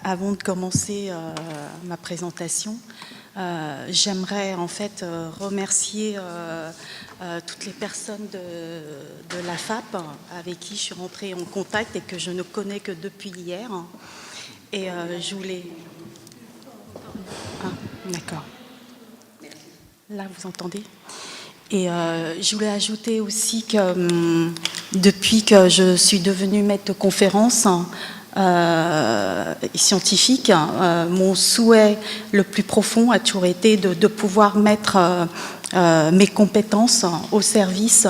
Avant de commencer ma présentation, j'aimerais en fait remercier toutes les personnes de la FAP avec qui je suis rentrée en contact et que je ne connais que depuis hier. Et je voulais... Ah, d'accord. Là, vous entendez ? Et je voulais ajouter aussi que depuis que je suis devenue maître de conférence scientifique, mon souhait le plus profond a toujours été de pouvoir mettre mes compétences au service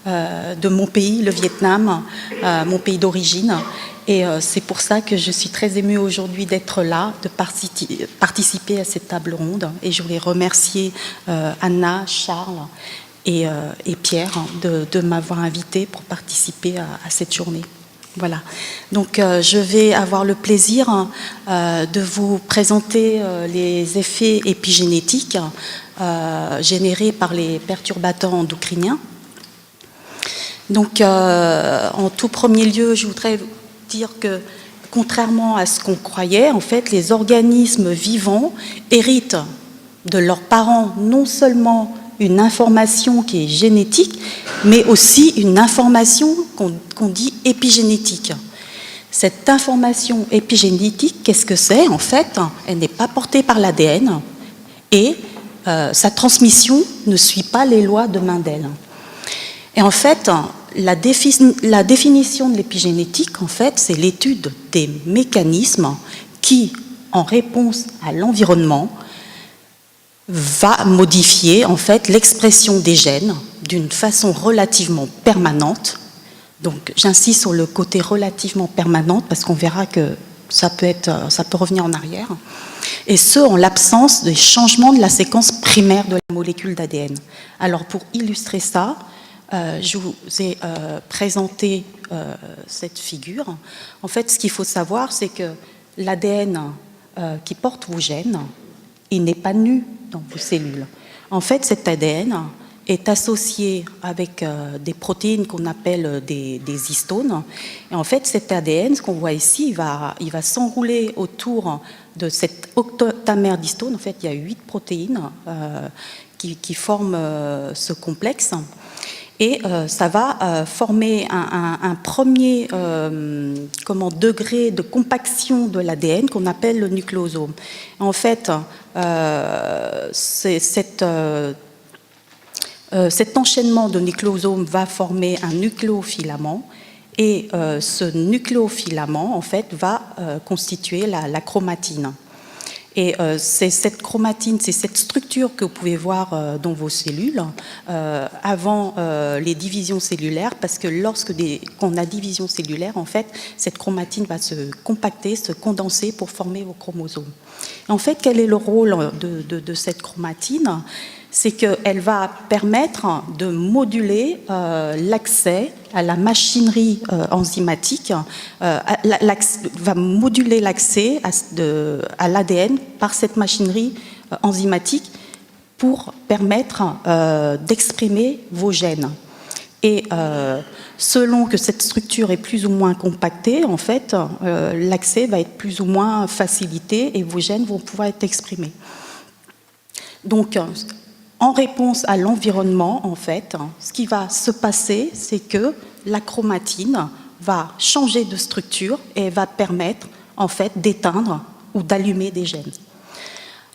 de mon pays, le Vietnam, mon pays d'origine. Et c'est pour ça que je suis très émue aujourd'hui d'être là, de participer à cette table ronde. Et je voulais remercier Anna, Charles et Pierre de m'avoir invité pour participer à cette journée. Voilà. Donc je vais avoir le plaisir de vous présenter les effets épigénétiques générés par les perturbateurs endocriniens. Donc en tout premier lieu, je voudrais dire que contrairement à ce qu'on croyait, en fait, les organismes vivants héritent de leurs parents non seulement une information qui est génétique, mais aussi une information qu'on dit épigénétique. Cette information épigénétique, qu'est-ce que c'est ? En fait, elle n'est pas portée par l'ADN et sa transmission ne suit pas les lois de Mendel. Et en fait, la définition de l'épigénétique, en fait, c'est l'étude des mécanismes qui, en réponse à l'environnement, va modifier en fait l'expression des gènes d'une façon relativement permanente. Donc j'insiste sur le côté relativement permanente parce qu'on verra que ça peut revenir en arrière. Et ce, en l'absence des changements de la séquence primaire de la molécule d'ADN. Alors pour illustrer ça, je vous ai présenté cette figure. En fait, ce qu'il faut savoir, c'est que l'ADN qui porte vos gènes, il n'est pas nu dans vos cellules. En fait, cet ADN est associé avec des protéines qu'on appelle des histones. Et en fait, cet ADN, ce qu'on voit ici, il va s'enrouler autour de cet octamère d'histones. En fait, il y a 8 protéines qui forment ce complexe. Et ça va former un premier degré de compaction de l'ADN qu'on appelle le nucléosome. En fait, cet enchaînement de nucléosomes va former un nucléofilament et ce nucléofilament en fait, va constituer la chromatine. Et c'est cette chromatine, c'est cette structure que vous pouvez voir dans vos cellules avant les divisions cellulaires, parce que quand on a division cellulaire, en fait, cette chromatine va se compacter, se condenser pour former vos chromosomes. Et en fait, quel est le rôle de cette chromatine ? C'est qu'elle va permettre de moduler l'accès à la machinerie enzymatique, va moduler l'accès à l'ADN par cette machinerie enzymatique pour permettre d'exprimer vos gènes. Et selon que cette structure est plus ou moins compactée, en fait, l'accès va être plus ou moins facilité et vos gènes vont pouvoir être exprimés. Donc, en réponse à l'environnement, en fait, ce qui va se passer, c'est que la chromatine va changer de structure et va permettre, en fait, d'éteindre ou d'allumer des gènes.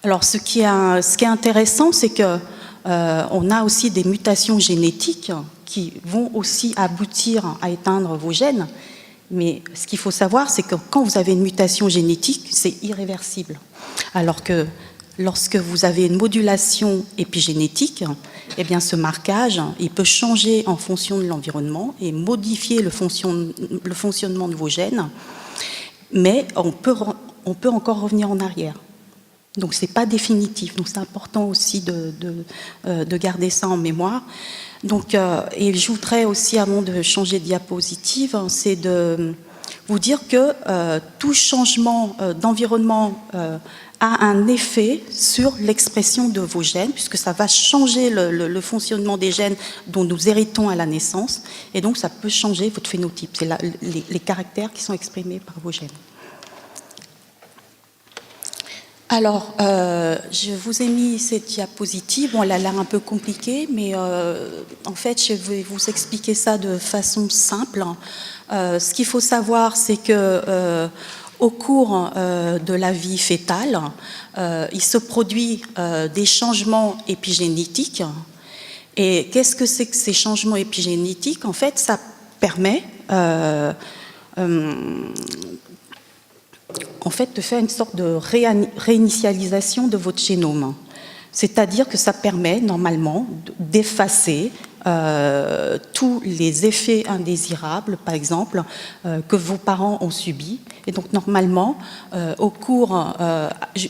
Alors, ce qui est intéressant, c'est que on a aussi des mutations génétiques qui vont aussi aboutir à éteindre vos gènes. Mais ce qu'il faut savoir, c'est que quand vous avez une mutation génétique, c'est irréversible. Alors que lorsque vous avez une modulation épigénétique, eh bien ce marquage, il peut changer en fonction de l'environnement et modifier le fonctionnement de vos gènes, mais on peut encore revenir en arrière. Donc c'est pas définitif, donc c'est important aussi de garder ça en mémoire. Donc, et je voudrais aussi, avant de changer de diapositive, c'est de vous dire que tout changement d'environnement a un effet sur l'expression de vos gènes, puisque ça va changer le fonctionnement des gènes dont nous héritons à la naissance, et donc ça peut changer votre phénotype. C'est les caractères qui sont exprimés par vos gènes. Alors, je vous ai mis cette diapositive. Bon, elle a l'air un peu compliquée, mais en fait, je vais vous expliquer ça de façon simple. Ce qu'il faut savoir, c'est que au cours de la vie fœtale, il se produit des changements épigénétiques. Et qu'est-ce que c'est que ces changements épigénétiques? En fait, ça permet de faire une sorte de réinitialisation de votre génome. C'est-à-dire que ça permet normalement d'effacer tous les effets indésirables, par exemple, que vos parents ont subis. Et donc normalement, au cours,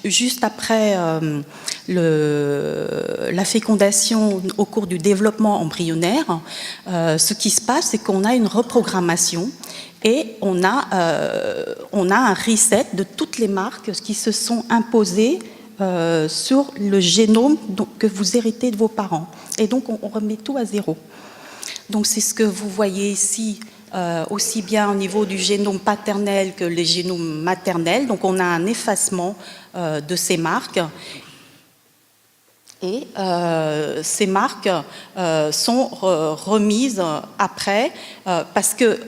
juste après la fécondation, au cours du développement embryonnaire, ce qui se passe, c'est qu'on a une reprogrammation et on a un reset de toutes les marques qui se sont imposées sur le génome que vous héritez de vos parents. Et donc, on remet tout à zéro. Donc, c'est ce que vous voyez ici, aussi bien au niveau du génome paternel que les génomes maternels. Donc, on a un effacement de ces marques. Et ces marques sont remises après, parce que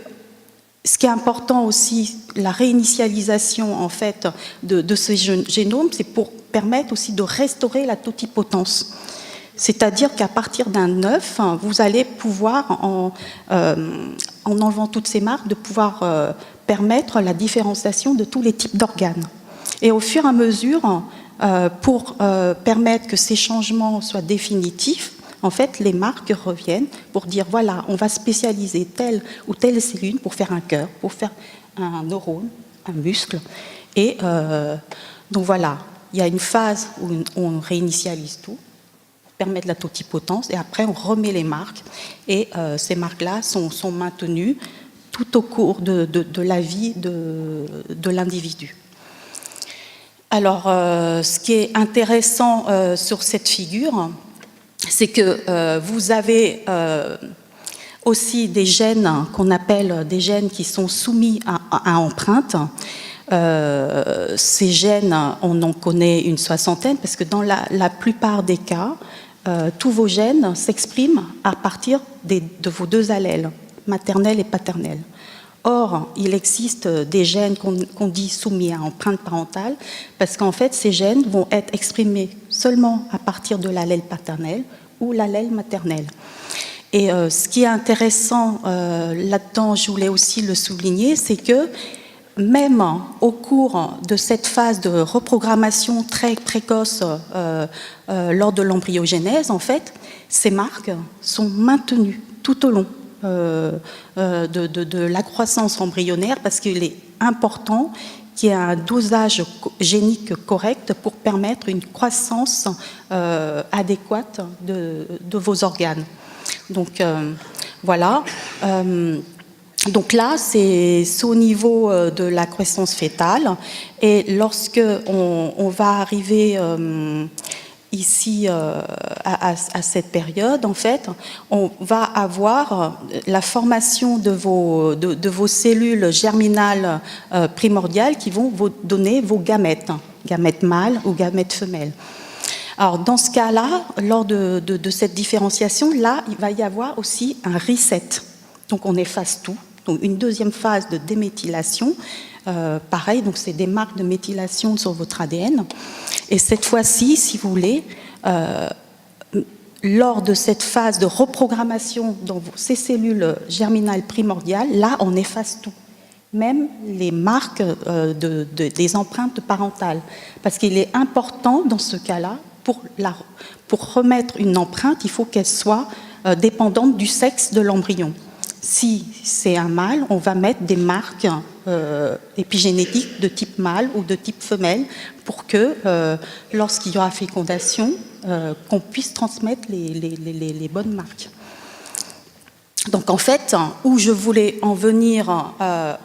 ce qui est important aussi, la réinitialisation en fait de ce génome, c'est pour permettre aussi de restaurer la totipotence. C'est-à-dire qu'à partir d'un œuf, vous allez pouvoir, en enlevant toutes ces marques, de pouvoir permettre la différenciation de tous les types d'organes. Et au fur et à mesure, pour permettre que ces changements soient définitifs, en fait, les marques reviennent pour dire, voilà, on va spécialiser telle ou telle cellule pour faire un cœur, pour faire un neurone, un muscle. Et donc voilà, il y a une phase où on réinitialise tout, permettre la totipotence, et après on remet les marques. Et ces marques-là sont maintenues tout au cours de la vie de l'individu. Alors, ce qui est intéressant sur cette figure, c'est que vous avez aussi des gènes qu'on appelle des gènes qui sont soumis à empreinte. Ces gènes, on en connaît une soixantaine, parce que dans la plupart des cas, tous vos gènes s'expriment à partir de vos deux allèles, maternel et paternel. Or, il existe des gènes qu'on dit soumis à empreinte parentale, parce qu'en fait, ces gènes vont être exprimés seulement à partir de l'allèle paternel ou l'allèle maternel. Et ce qui est intéressant là-dedans, je voulais aussi le souligner, c'est que même au cours de cette phase de reprogrammation très précoce lors de l'embryogénèse, en fait, ces marques sont maintenues tout au long de la croissance embryonnaire, parce qu'il est important qu'il y ait un dosage génique correct pour permettre une croissance adéquate de vos organes. Donc voilà. Donc là, c'est au niveau de la croissance fœtale. Et lorsque on va arriver ici à cette période, en fait, on va avoir la formation de vos cellules germinales primordiales qui vont vous donner vos gamètes, gamètes mâles ou gamètes femelles. Alors, dans ce cas-là, lors de cette différenciation, là, il va y avoir aussi un reset. Donc, on efface tout. Donc, une deuxième phase de déméthylation. Pareil, donc c'est des marques de méthylation sur votre ADN. Et cette fois-ci, si vous voulez, lors de cette phase de reprogrammation dans ces cellules germinales primordiales, là, on efface tout. Même les marques des empreintes parentales. Parce qu'il est important, dans ce cas-là, pour remettre une empreinte, il faut qu'elle soit dépendante du sexe de l'embryon. Si c'est un mâle, on va mettre des marques épigénétiques de type mâle ou de type femelle pour que, lorsqu'il y aura fécondation, qu'on puisse transmettre les bonnes marques. Donc en fait, où je voulais en venir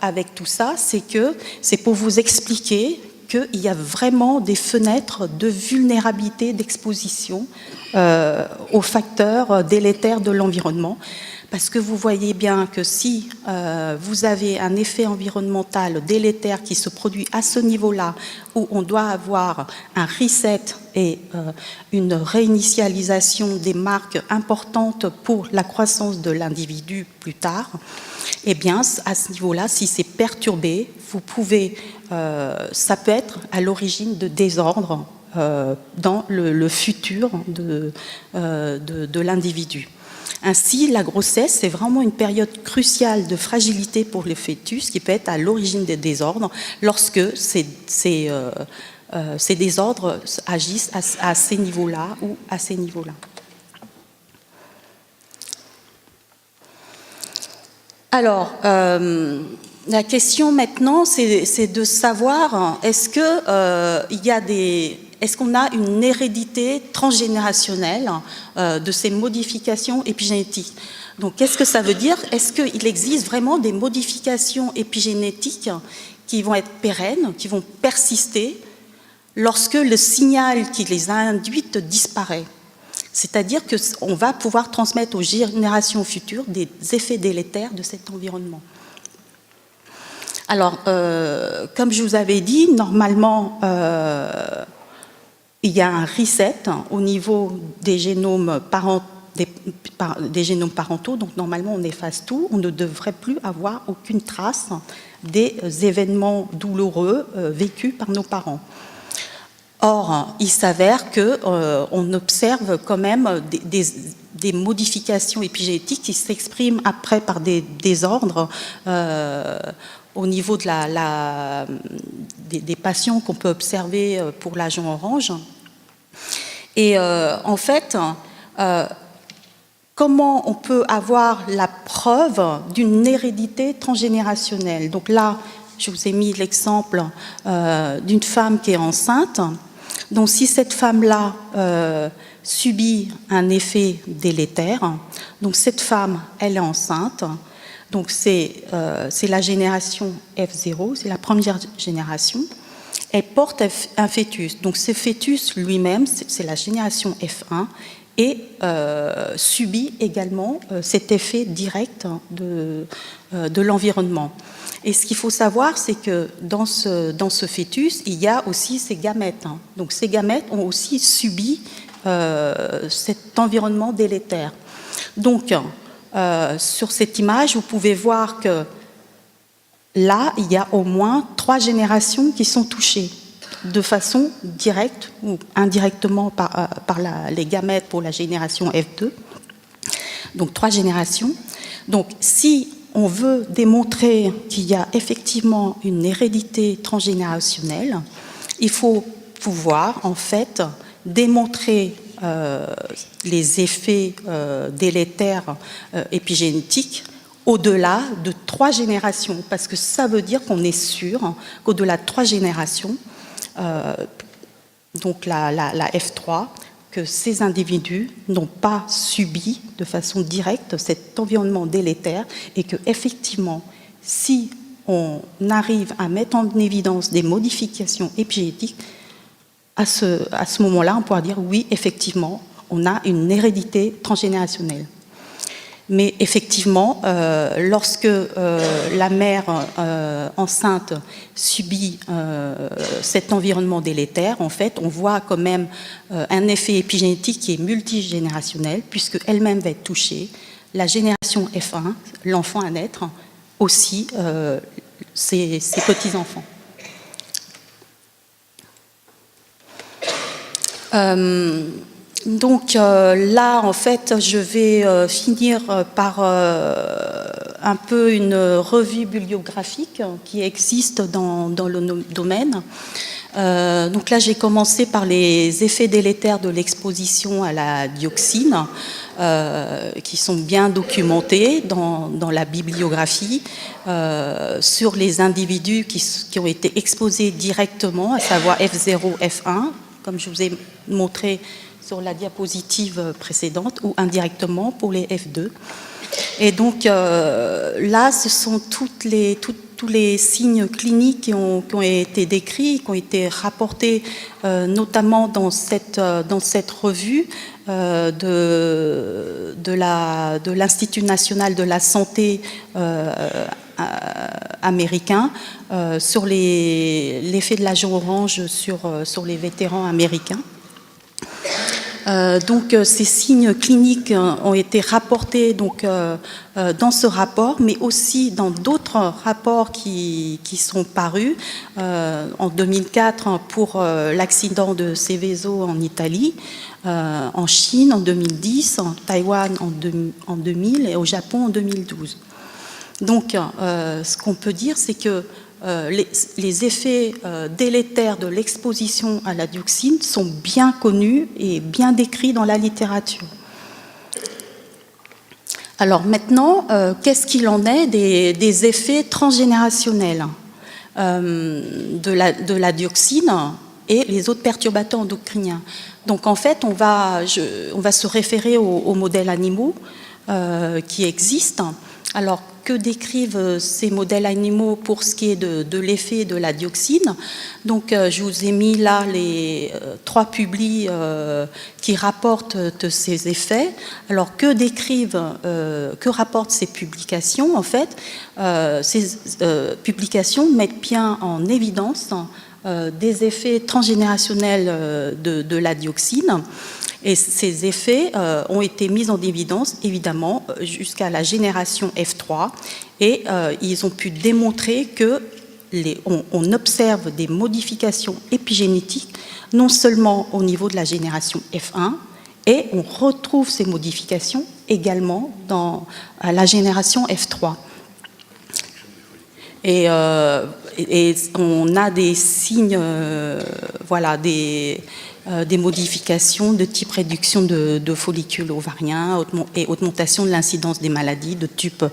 avec tout ça, c'est pour vous expliquer qu'il y a vraiment des fenêtres de vulnérabilité, d'exposition aux facteurs délétères de l'environnement. Parce que vous voyez bien que si vous avez un effet environnemental délétère qui se produit à ce niveau-là, où on doit avoir un reset et une réinitialisation des marques importantes pour la croissance de l'individu plus tard, eh bien, à ce niveau-là, si c'est perturbé, vous pouvez, ça peut être à l'origine de désordres dans le futur de l'individu. Ainsi, la grossesse, c'est vraiment une période cruciale de fragilité pour le fœtus qui peut être à l'origine des désordres lorsque ces désordres agissent à ces niveaux-là ou à ces niveaux-là. Alors, la question maintenant, c'est de savoir est-ce qu'on a une hérédité transgénérationnelle de ces modifications épigénétiques. Donc, qu'est-ce que ça veut dire? Est-ce qu'il existe vraiment des modifications épigénétiques qui vont être pérennes, qui vont persister lorsque le signal qui les a induites disparaît? C'est-à-dire qu'on va pouvoir transmettre aux générations futures des effets délétères de cet environnement. Alors, comme je vous avais dit, normalement, il y a un reset au niveau des génomes parentaux, donc normalement on efface tout, on ne devrait plus avoir aucune trace des événements douloureux vécus par nos parents. Or, il s'avère qu'on observe quand même des modifications épigénétiques qui s'expriment après par des désordres au niveau des patients qu'on peut observer pour l'agent orange. Et en fait, comment on peut avoir la preuve d'une hérédité transgénérationnelle? Donc là, je vous ai mis l'exemple d'une femme qui est enceinte. Donc si cette femme-là subit un effet délétère, donc cette femme, elle est enceinte, donc c'est la génération F0, c'est la première génération, elle porte un fœtus. Donc ce fœtus lui-même, c'est la génération F1, et subit également cet effet direct de l'environnement. Et ce qu'il faut savoir, c'est que dans ce fœtus, il y a aussi ces gamètes. Donc ces gamètes ont aussi subi cet environnement délétère. Donc, sur cette image, vous pouvez voir que là, il y a au moins 3 générations qui sont touchées de façon directe ou indirectement par les gamètes pour la génération F2. Donc 3 générations. Donc si on veut démontrer qu'il y a effectivement une hérédité transgénérationnelle, il faut pouvoir en fait démontrer les effets délétères épigénétiques au-delà de 3 générations, parce que ça veut dire qu'on est sûr qu'au-delà de 3 générations, donc la F3, que ces individus n'ont pas subi de façon directe cet environnement délétère et que effectivement, si on arrive à mettre en évidence des modifications épigénétiques, à ce moment-là, on pourra dire oui, effectivement, on a une hérédité transgénérationnelle. Mais effectivement, lorsque la mère enceinte subit cet environnement délétère, en fait, on voit quand même un effet épigénétique qui est multigénérationnel, puisque elle-même va être touchée. La génération F1, l'enfant à naître, aussi ses petits-enfants. Donc là, en fait, je vais finir par un peu une revue bibliographique qui existe dans le domaine. Donc là, j'ai commencé par les effets délétères de l'exposition à la dioxine, qui sont bien documentés dans la bibliographie, sur les individus qui ont été exposés directement, à savoir F0, F1, comme je vous ai montré sur la diapositive précédente, ou indirectement pour les F2. Et donc là, ce sont toutes tous les signes cliniques qui ont été décrits, qui ont été rapportés notamment dans cette revue de l'Institut national de la santé américain sur l'effet de l'agent orange sur les vétérans américains. Donc ces signes cliniques ont été rapportés donc, dans ce rapport, mais aussi dans d'autres rapports qui sont parus en 2004 pour l'accident de Seveso en Italie, en Chine en 2010, en Taïwan en 2000 et au Japon en 2012. Donc ce qu'on peut dire, c'est que les effets délétères de l'exposition à la dioxine sont bien connus et bien décrits dans la littérature. Alors maintenant, qu'est-ce qu'il en est des effets transgénérationnels de la dioxine et les autres perturbateurs endocriniens? Donc en fait, on va se référer aux modèles animaux qui existent. Alors, que décrivent ces modèles animaux pour ce qui est de l'effet de la dioxine? Donc, je vous ai mis là les 3 publis qui rapportent ces effets. Alors, que rapportent ces publications? En fait, ces publications mettent bien en évidence des effets transgénérationnels de la dioxine. Et ces effets ont été mis en évidence, évidemment, jusqu'à la génération F3. Et ils ont pu démontrer que on observe des modifications épigénétiques, non seulement au niveau de la génération F1, et on retrouve ces modifications également à la génération F3. Et on a des signes, voilà, des modifications de type réduction de follicules ovariens et augmentation de l'incidence des maladies de type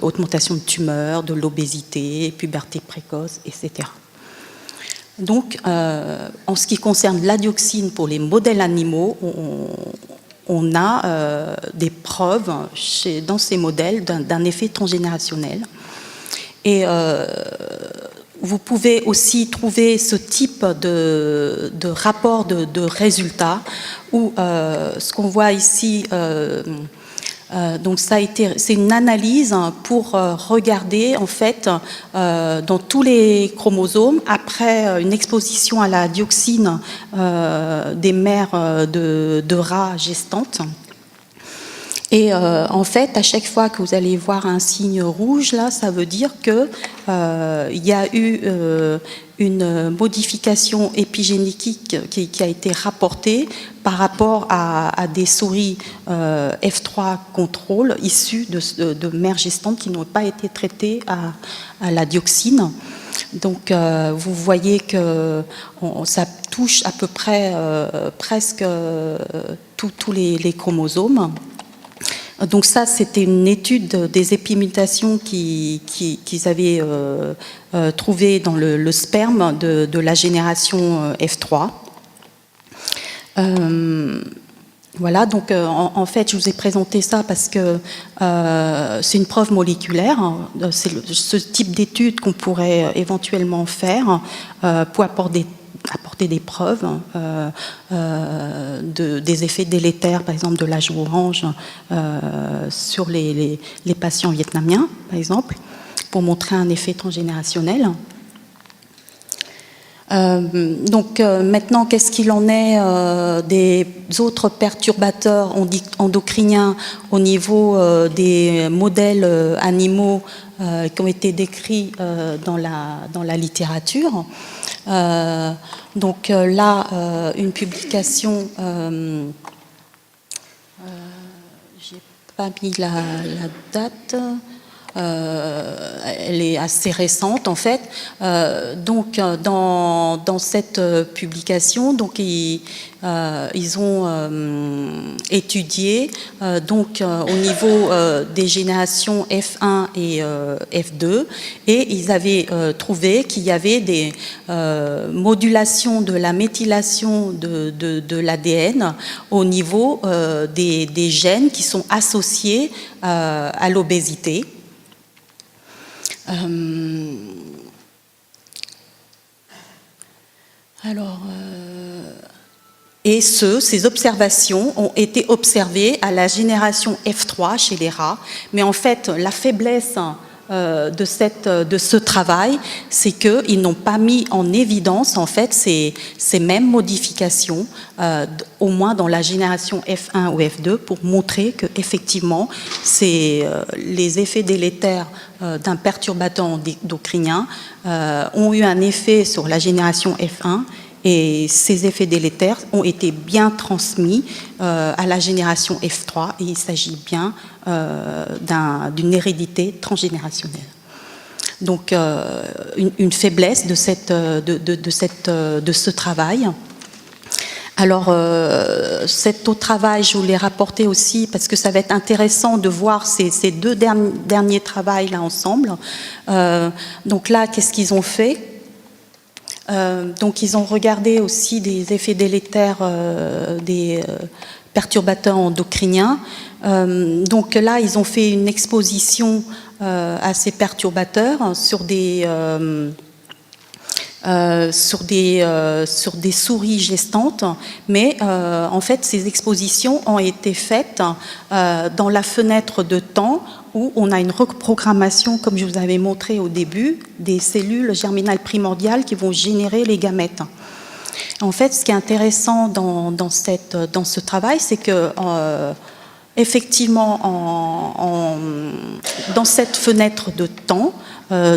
augmentation de tumeurs, de l'obésité, puberté précoce, etc. Donc, en ce qui concerne la dioxine pour les modèles animaux, on a des preuves dans ces modèles d'un effet transgénérationnel. Et vous pouvez aussi trouver ce type de rapport de résultats où ce qu'on voit ici, donc c'est une analyse pour regarder en fait dans tous les chromosomes après une exposition à la dioxine des mères de rats gestantes. Et en fait, à chaque fois que vous allez voir un signe rouge, là, ça veut dire que il y a eu une modification épigénétique qui a été rapportée par rapport à des souris F3 contrôle issues de mères gestantes qui n'ont pas été traitées à la dioxine. Donc, vous voyez que ça touche à peu près presque tous les chromosomes. Donc ça, c'était une étude des épimutations qu'ils avaient trouvées dans le sperme de la génération F3. Voilà, donc en fait, je vous ai présenté ça parce que c'est une preuve moléculaire. C'est ce type d'étude qu'on pourrait éventuellement faire pour apporter des preuves des effets délétères, par exemple de l'agent orange sur les patients vietnamiens, par exemple, pour montrer un effet transgénérationnel. Donc maintenant, qu'est-ce qu'il en est des autres perturbateurs endocriniens au niveau des modèles animaux qui ont été décrits dans la littérature? Donc là, une publication, j'ai pas mis la date. Elle est assez récente en fait. Donc dans cette publication, donc ils ont étudié donc au niveau des générations F1 et F2, et ils avaient trouvé qu'il y avait des modulations de la méthylation de l'ADN au niveau des gènes qui sont associés à l'obésité. Et ces observations ont été observées à la génération F3 chez les rats. Mais en fait, la faiblesse de ce travail, c'est qu'ils n'ont pas mis en évidence en fait ces mêmes modifications, au moins dans la génération F1 ou F2, pour montrer que effectivement, les effets délétères d'un perturbateur endocrinien ont eu un effet sur la génération F1. Et ces effets délétères ont été bien transmis à la génération F3 et il s'agit bien d'une hérédité transgénérationnelle. Donc une faiblesse de ce travail. Alors cet autre travail, je voulais rapporter aussi parce que ça va être intéressant de voir ces deux derniers travaux là ensemble. Donc là, qu'est-ce qu'ils ont fait ? Donc ils ont regardé aussi des effets délétères des perturbateurs endocriniens. Donc là, ils ont fait une exposition à ces perturbateurs sur des souris gestantes, mais en fait ces expositions ont été faites dans la fenêtre de temps où on a une reprogrammation, comme je vous avais montré au début, des cellules germinales primordiales qui vont générer les gamètes. En fait, ce qui est intéressant dans ce travail, c'est que effectivement, dans cette fenêtre de temps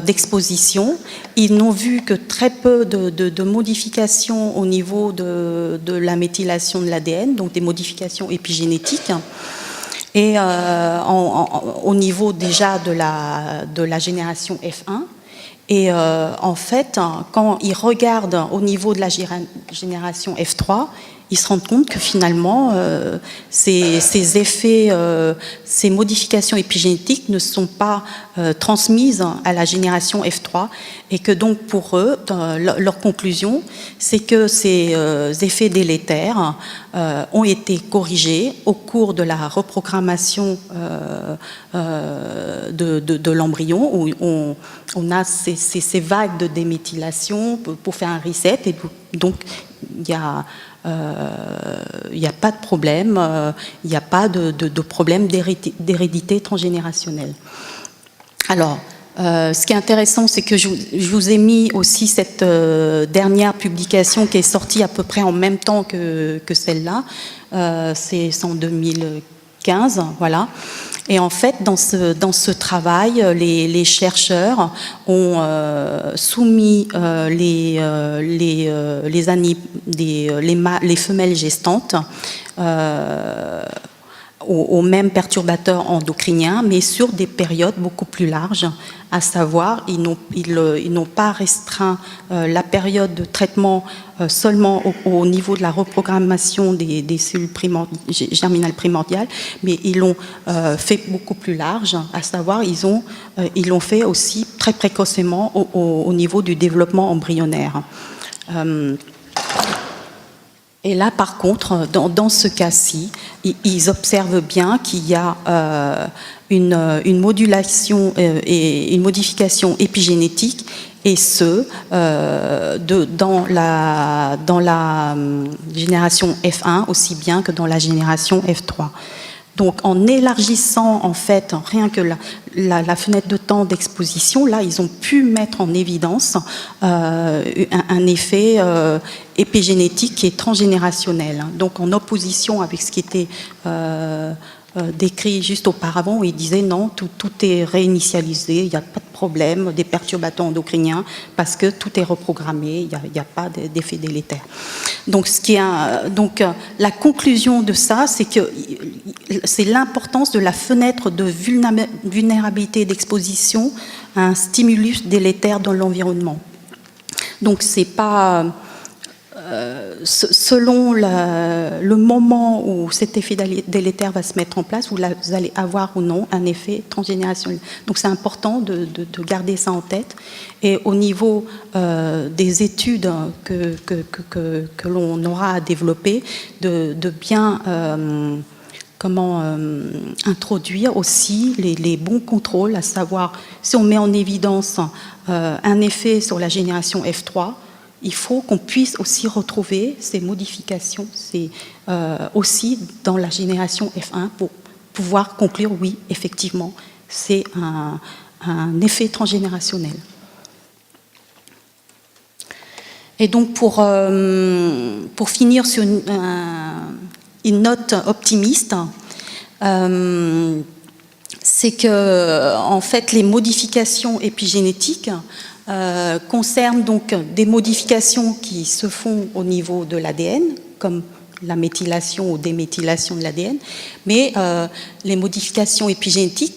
d'exposition, ils n'ont vu que très peu de modifications au niveau de la méthylation de l'ADN, donc des modifications épigénétiques. Et au niveau déjà de la génération F1. Et en fait, quand ils regardent au niveau de la génération F3, ils se rendent compte que finalement, ces effets, ces modifications épigénétiques ne sont pas transmises à la génération F3 et que donc pour eux, leur conclusion, c'est que ces effets délétères ont été corrigés au cours de la reprogrammation de l'embryon où on a ces vagues de déméthylation pour faire un reset et donc il n'y a pas de problème, il n'y a pas de problème d'hérédité transgénérationnelle. Alors, ce qui est intéressant, c'est que je vous ai mis aussi cette dernière publication qui est sortie à peu près en même temps que celle-là. C'est en 2015, voilà. Et en fait, dans ce travail, les chercheurs ont soumis les femelles gestantes aux mêmes perturbateurs endocriniens, mais sur des périodes beaucoup plus larges, à savoir, ils n'ont pas restreint la période de traitement seulement au niveau de la reprogrammation des cellules germinales primordiales, mais ils l'ont fait beaucoup plus large, à savoir, ils l'ont fait aussi très précocement au niveau du développement embryonnaire. Et là, par contre, dans ce cas-ci, ils observent bien qu'il y a une modulation et une modification épigénétique, et ce, dans la génération F1 aussi bien que dans la génération F3. Donc, en élargissant, en fait, rien que la fenêtre de temps d'exposition, là, ils ont pu mettre en évidence un effet épigénétique qui est transgénérationnel. Donc, en opposition avec ce qui était décrit juste auparavant, où il disait non, tout est réinitialisé, il n'y a pas de problème des perturbateurs endocriniens parce que tout est reprogrammé, il n'y a pas d'effet délétère. Donc, la conclusion de ça, c'est que c'est l'importance de la fenêtre de vulnérabilité d'exposition à un stimulus délétère dans l'environnement. Donc, c'est pas selon le moment où cet effet délétère va se mettre en place, vous allez avoir ou non un effet transgénérationnel. Donc c'est important de garder ça en tête. Et au niveau des études que l'on aura à développer, de bien introduire aussi les bons contrôles, à savoir si on met en évidence un effet sur la génération F3, il faut qu'on puisse aussi retrouver ces modifications aussi dans la génération F1 pour pouvoir conclure, oui, effectivement, c'est un effet transgénérationnel. Et donc, pour finir sur une note optimiste, c'est que, en fait, les modifications épigénétiques concernent donc des modifications qui se font au niveau de l'ADN, comme la méthylation ou déméthylation de l'ADN, mais les modifications épigénétiques,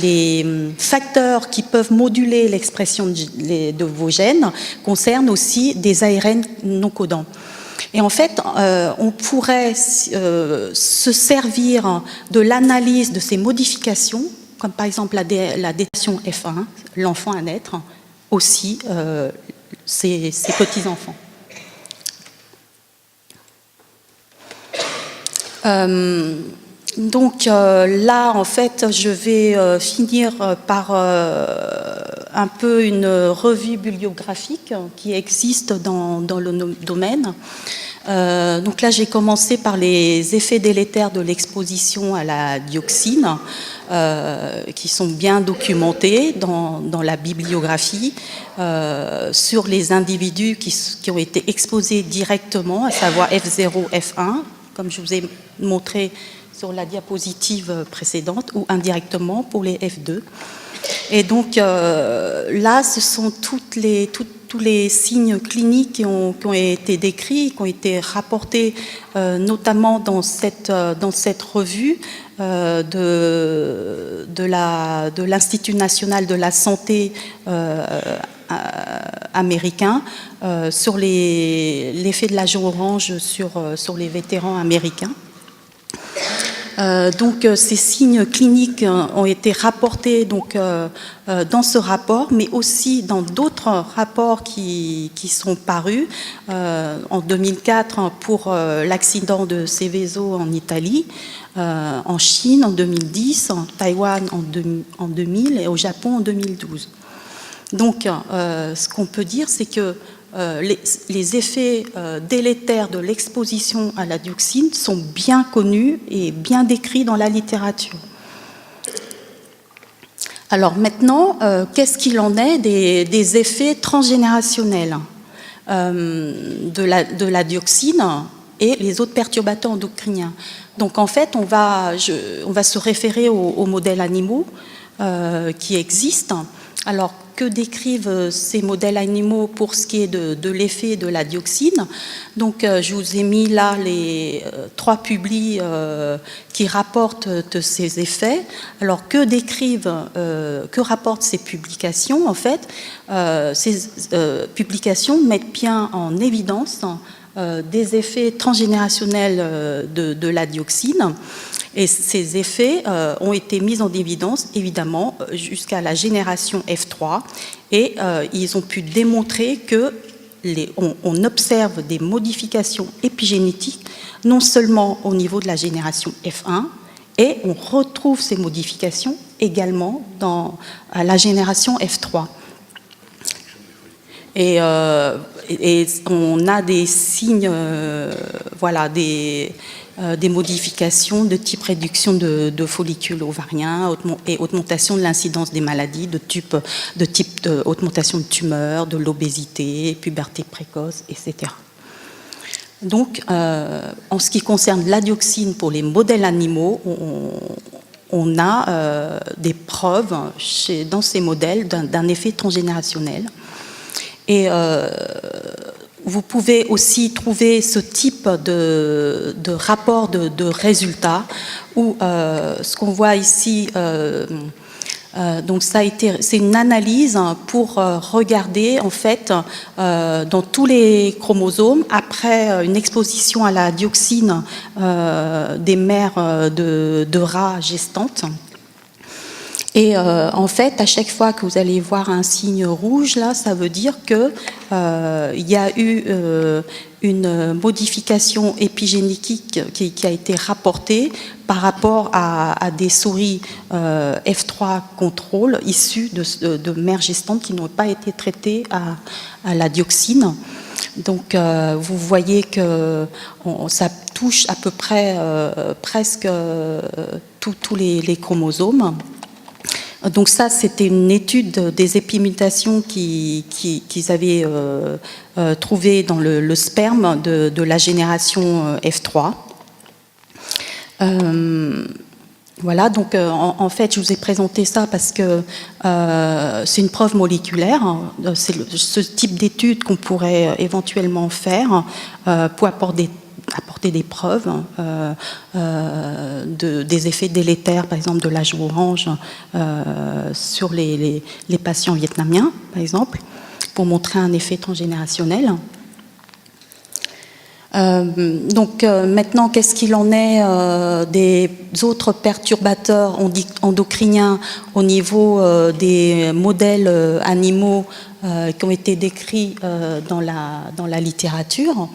les facteurs qui peuvent moduler l'expression de vos gènes concernent aussi des ARN non codants. Et en fait, on pourrait se servir de l'analyse de ces modifications, comme par exemple la détection F1, l'enfant à naître, aussi ses petits-enfants. Donc là, en fait, je vais finir par un peu une revue bibliographique qui existe dans le domaine. Donc là, j'ai commencé par les effets délétères de l'exposition à la dioxine, qui sont bien documentés dans la bibliographie, sur les individus qui ont été exposés directement, à savoir F0, F1, comme je vous ai montré sur la diapositive précédente, ou indirectement pour les F2. Et donc là, ce sont tous les signes cliniques qui ont été décrits, qui ont été rapportés notamment dans cette revue de l'Institut national de la santé américain sur l'effet de l'agent orange sur les vétérans américains. Donc ces signes cliniques ont été rapportés donc, dans ce rapport, mais aussi dans d'autres rapports qui sont parus en 2004 pour l'accident de Seveso en Italie, en Chine en 2010, en Taïwan en 2000 et au Japon en 2012. Donc ce qu'on peut dire, c'est que les effets délétères de l'exposition à la dioxine sont bien connus et bien décrits dans la littérature. Alors maintenant, qu'est-ce qu'il en est des effets transgénérationnels de la dioxine et les autres perturbateurs endocriniens? Donc en fait, on va se référer aux modèles animaux qui existent. Alors, que décrivent ces modèles animaux pour ce qui est de l'effet de la dioxine? Donc, je vous ai mis là les 3 publis qui rapportent ces effets. Alors, que rapportent ces publications? En fait, ces publications mettent bien en évidence des effets transgénérationnels de la dioxine. Et ces effets ont été mis en évidence, évidemment, jusqu'à la génération F3. Et ils ont pu démontrer qu'on observe des modifications épigénétiques, non seulement au niveau de la génération F1, et on retrouve ces modifications également à la génération F3. Et on a des signes, voilà, des modifications de type réduction de follicules ovariens et augmentation de l'incidence des maladies de type augmentation de tumeurs, de l'obésité, puberté précoce, etc. Donc, en ce qui concerne la dioxine pour les modèles animaux, on a des preuves dans ces modèles d'un effet transgénérationnel. Et vous pouvez aussi trouver ce type de rapport de résultats où ce qu'on voit ici, donc c'est une analyse pour regarder en fait dans tous les chromosomes après une exposition à la dioxine des mères de rats gestantes. Et en fait, à chaque fois que vous allez voir un signe rouge, là, ça veut dire que il y a eu une modification épigénétique qui a été rapportée par rapport à des souris F3 contrôle issues de mères gestantes qui n'ont pas été traitées à la dioxine. Donc vous voyez que ça touche à peu près presque tous les chromosomes. Donc ça, c'était une étude des épimutations qu'ils avaient trouvées dans le sperme de la génération F3. Voilà, donc en fait, je vous ai présenté ça parce que c'est une preuve moléculaire. C'est ce type d'étude qu'on pourrait éventuellement faire pour apporter des preuves des effets délétères, par exemple de la joue orange, sur les patients vietnamiens, par exemple, pour montrer un effet transgénérationnel. Donc maintenant, qu'est-ce qu'il en est des autres perturbateurs endocriniens au niveau des modèles animaux qui ont été décrits dans la littérature.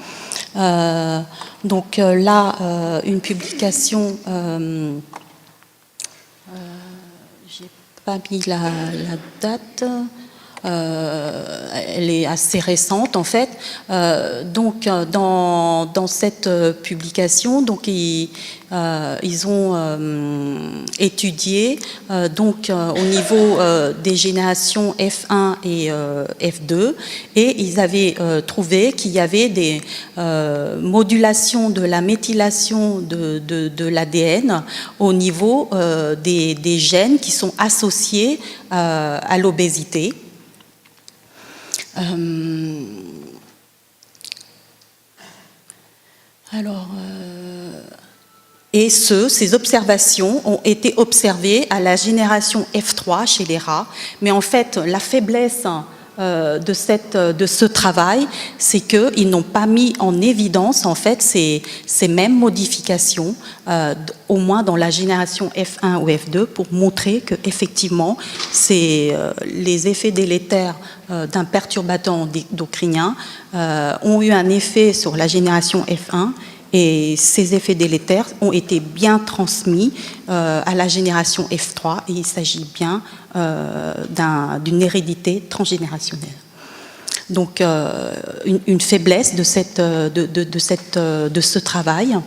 Donc là, une publication, j'ai pas mis la date. Elle est assez récente en fait. Donc dans cette publication, donc ils ont étudié donc au niveau des générations F1 et F2, et ils avaient trouvé qu'il y avait des modulations de la méthylation de l'ADN au niveau des gènes qui sont associés à l'obésité. Et ces observations ont été observées à la génération F3 chez les rats, mais en fait la faiblesse de ce travail, c'est qu'ils n'ont pas mis en évidence en fait ces mêmes modifications, au moins dans la génération F1 ou F2, pour montrer que effectivement les effets délétères d'un perturbateur endocrinien ont eu un effet sur la génération F1. Et ces effets délétères ont été bien transmis à la génération F3, et il s'agit bien d'une hérédité transgénérationnelle. Donc une faiblesse de ce travail.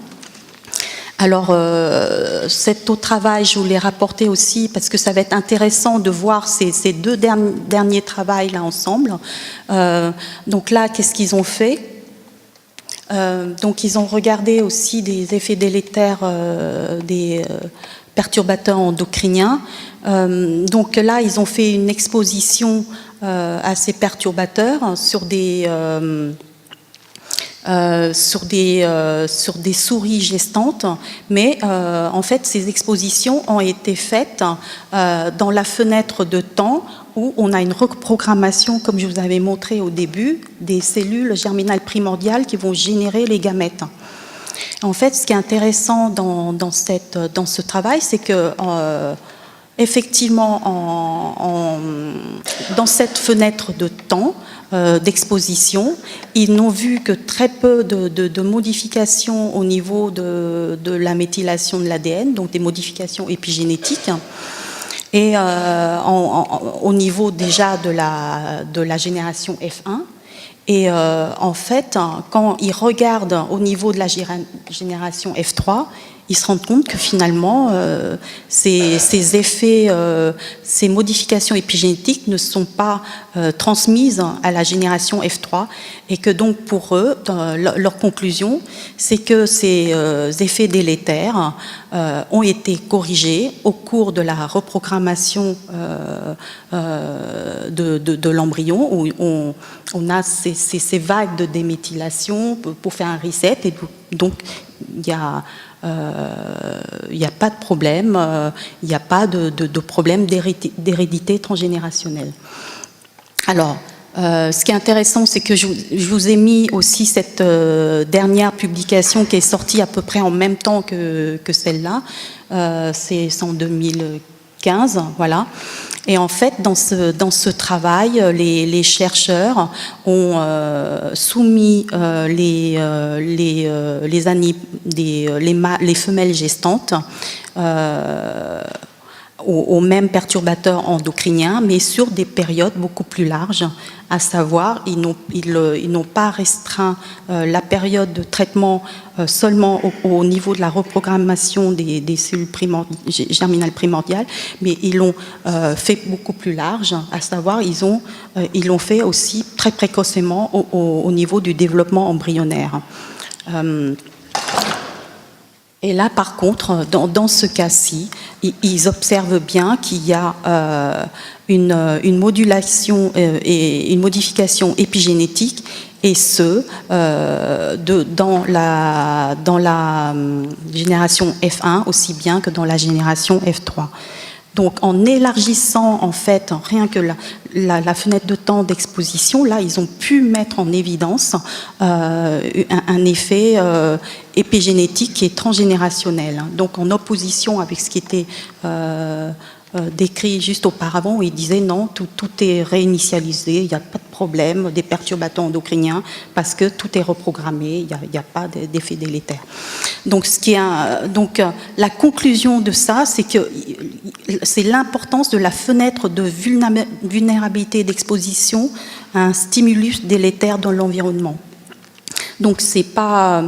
Alors cet autre travail, je vous l'ai rapporté aussi parce que ça va être intéressant de voir ces deux derniers travaux là ensemble. Donc là, qu'est-ce qu'ils ont fait ? Donc ils ont regardé aussi des effets délétères des perturbateurs endocriniens. Donc là, ils ont fait une exposition à ces perturbateurs sur des souris gestantes, mais en fait ces expositions ont été faites dans la fenêtre de temps où on a une reprogrammation, comme je vous avais montré au début, des cellules germinales primordiales qui vont générer les gamètes. En fait, ce qui est intéressant dans ce travail, c'est que effectivement, dans cette fenêtre de temps d'exposition, ils n'ont vu que très peu de modifications au niveau de la méthylation de l'ADN, donc des modifications épigénétiques. Et au niveau déjà de la génération F1. Et en fait, quand ils regardent au niveau de la génération F3, ils se rendent compte que finalement, ces effets, ces modifications épigénétiques ne sont pas transmises à la génération F3, et que donc pour eux, leur conclusion, c'est que ces effets délétères ont été corrigés au cours de la reprogrammation de l'embryon, où on a ces vagues de déméthylation pour faire un reset, et donc il n'y a pas de problème, il n'y a pas de problème d'hérédité transgénérationnelle. Alors, ce qui est intéressant, c'est que je vous ai mis aussi cette dernière publication qui est sortie à peu près en même temps que celle-là. C'est en 2015, 15, voilà. Et en fait, dans ce travail, les chercheurs ont soumis les femelles gestantes aux mêmes perturbateurs endocriniens, mais sur des périodes beaucoup plus larges, à savoir, ils n'ont pas restreint la période de traitement seulement au niveau de la reprogrammation des cellules germinales primordiales, mais ils l'ont fait beaucoup plus large, à savoir, ils l'ont fait aussi très précocement au niveau du développement embryonnaire. Et là, par contre, dans ce cas-ci, ils observent bien qu'il y a une modulation et une modification épigénétique, et ce, dans la génération F1 aussi bien que dans la génération F3. Donc, en élargissant, en fait, rien que la fenêtre de temps d'exposition, là, ils ont pu mettre en évidence un effet épigénétique qui est transgénérationnel. Donc, en opposition avec ce qui était décrit juste auparavant, où il disait non, tout est réinitialisé, il n'y a pas de problème des perturbateurs endocriniens parce que tout est reprogrammé, il n'y a pas d'effet délétère. Donc, la conclusion de ça, c'est que c'est l'importance de la fenêtre de vulnérabilité d'exposition à un stimulus délétère dans l'environnement. Donc, c'est pas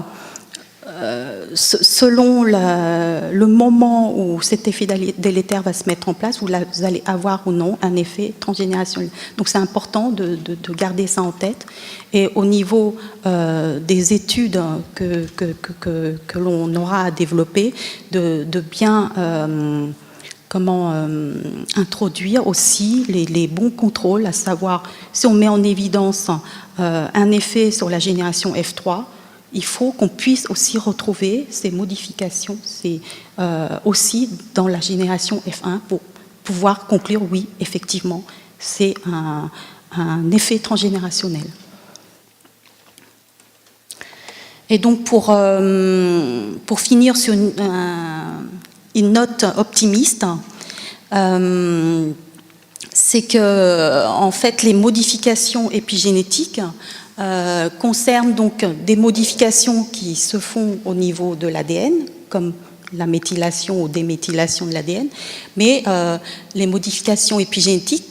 selon le moment où cet effet délétère va se mettre en place, vous allez avoir ou non un effet transgénérationnel. Donc c'est important de garder ça en tête. Et au niveau des études que l'on aura à développer, de bien introduire aussi les bons contrôles, à savoir si on met en évidence un effet sur la génération F3, il faut qu'on puisse aussi retrouver ces modifications aussi dans la génération F1 pour pouvoir conclure, oui, effectivement, c'est un effet transgénérationnel. Et donc, pour finir sur une note optimiste, c'est que, en fait, les modifications épigénétiques concerne donc des modifications qui se font au niveau de l'ADN, comme la méthylation ou déméthylation de l'ADN, mais les modifications épigénétiques,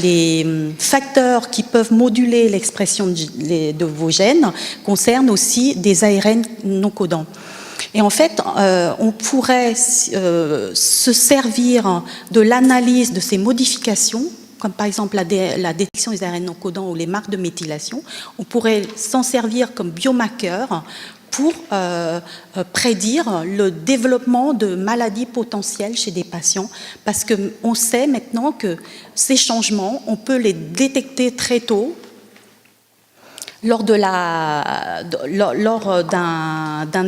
les facteurs qui peuvent moduler l'expression de vos gènes concernent aussi des ARN non codants. Et en fait, on pourrait se servir de l'analyse de ces modifications, comme par exemple la détection des ARN non codants ou les marques de méthylation, on pourrait s'en servir comme biomarqueur pour prédire le développement de maladies potentielles chez des patients, parce qu'on sait maintenant que ces changements, on peut les détecter très tôt, lors d'un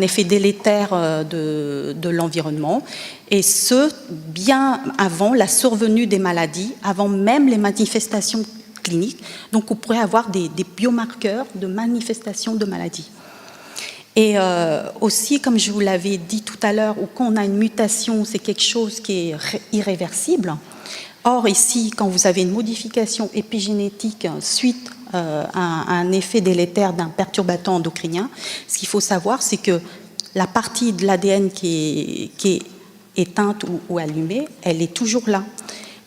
effet délétère de l'environnement, et ce, bien avant la survenue des maladies, avant même les manifestations cliniques. Donc on pourrait avoir des biomarqueurs de manifestations de maladies. Et aussi, comme je vous l'avais dit tout à l'heure, où quand on a une mutation, c'est quelque chose qui est irréversible. Or, ici, quand vous avez une modification épigénétique suite à un effet délétère d'un perturbateur endocrinien, ce qu'il faut savoir, c'est que la partie de l'ADN qui est éteinte ou allumée, elle est toujours là.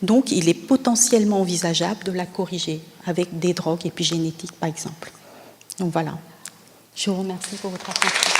Donc, il est potentiellement envisageable de la corriger avec des drogues épigénétiques, par exemple. Donc voilà. Je vous remercie pour votre attention.